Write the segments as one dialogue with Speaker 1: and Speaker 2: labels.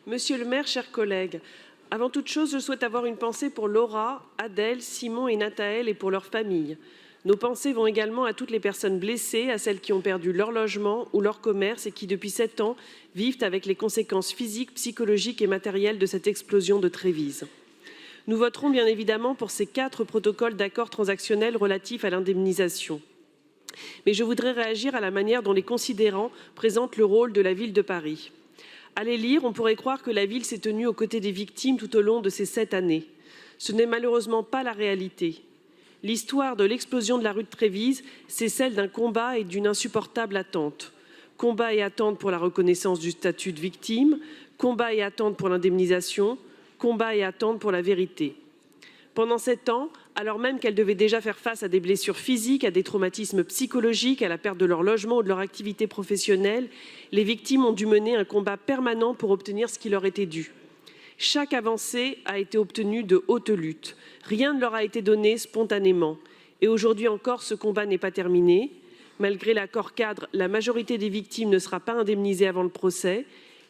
Speaker 1: Monsieur le maire, chers collègues, avant toute chose, je souhaite avoir une pensée pour Laura, Adèle, Simon et Nathaël et pour leurs familles. Nos pensées vont également à toutes les personnes blessées, à celles qui ont perdu leur logement ou leur commerce et qui, depuis 7 ans, vivent avec les conséquences physiques, psychologiques et matérielles de cette explosion de Trévise. Nous voterons bien évidemment pour ces 4 protocoles d'accord transactionnels relatifs à l'indemnisation. Mais je voudrais réagir à la manière dont les considérants présentent le rôle de la ville de Paris. À les lire, on pourrait croire que la ville s'est tenue aux côtés des victimes tout au long de ces 7 années. Ce n'est malheureusement pas la réalité. L'histoire de l'explosion de la rue de Trévise, c'est celle d'un combat et d'une insupportable attente. Combat et attente pour la reconnaissance du statut de victime, combat et attente pour l'indemnisation, combat et attente pour la vérité. Pendant 7 ans, alors même qu'elles devaient déjà faire face à des blessures physiques, à des traumatismes psychologiques, à la perte de leur logement ou de leur activité professionnelle, les victimes ont dû mener un combat permanent pour obtenir ce qui leur était dû. Chaque avancée a été obtenue de haute lutte. Rien ne leur a été donné spontanément. Et aujourd'hui encore, ce combat n'est pas terminé. Malgré l'accord cadre, la majorité des victimes ne sera pas indemnisée avant le procès.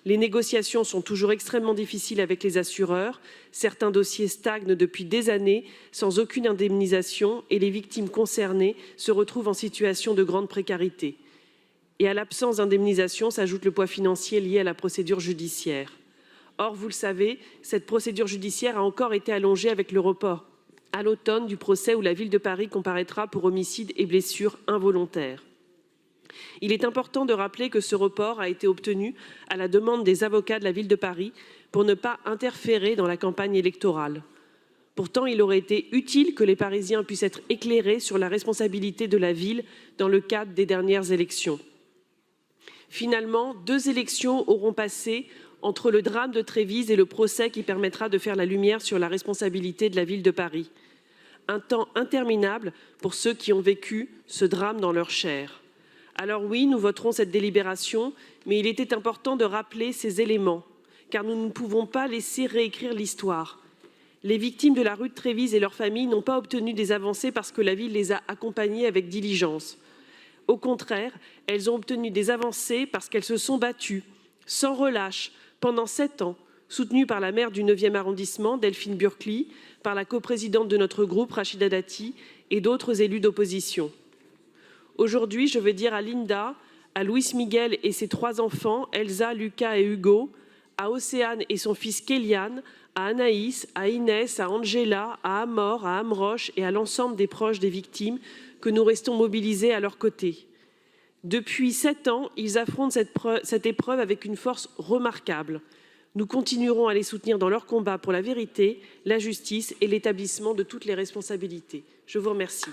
Speaker 1: Les négociations sont toujours extrêmement difficiles avec les assureurs. Certains dossiers stagnent depuis des années sans aucune indemnisation et les victimes concernées se retrouvent en situation de grande précarité. Et à l'absence d'indemnisation s'ajoute le poids financier lié à la procédure judiciaire. Or, vous le savez, cette procédure judiciaire a encore été allongée avec le report à l'automne du procès où la ville de Paris comparaîtra pour homicide et blessures involontaires. Il est important de rappeler que ce report a été obtenu à la demande des avocats de la ville de Paris pour ne pas interférer dans la campagne électorale. Pourtant, il aurait été utile que les Parisiens puissent être éclairés sur la responsabilité de la ville dans le cadre des dernières élections. Finalement, 2 élections auront passé entre le drame de Trévise et le procès qui permettra de faire la lumière sur la responsabilité de la ville de Paris. Un temps interminable pour ceux qui ont vécu ce drame dans leur chair. Alors oui, nous voterons cette délibération, mais il était important de rappeler ces éléments, car nous ne pouvons pas laisser réécrire l'histoire. Les victimes de la rue de Trévise et leurs familles n'ont pas obtenu des avancées parce que la ville les a accompagnées avec diligence. Au contraire, elles ont obtenu des avancées parce qu'elles se sont battues, sans relâche, pendant 7 ans, soutenues par la maire du 9e arrondissement, Delphine Burkli, par la coprésidente de notre groupe, Rachida Dati, et d'autres élus d'opposition. Aujourd'hui, je veux dire à Linda, à Luis Miguel et ses 3 enfants, Elsa, Lucas et Hugo, à Océane et son fils Kélian, à Anaïs, à Inès, à Angela, à Amor, à Amroche et à l'ensemble des proches des victimes que nous restons mobilisés à leur côté. Depuis 7 ans, ils affrontent cette épreuve avec une force remarquable. Nous continuerons à les soutenir dans leur combat pour la vérité, la justice et l'établissement de toutes les responsabilités. Je vous remercie.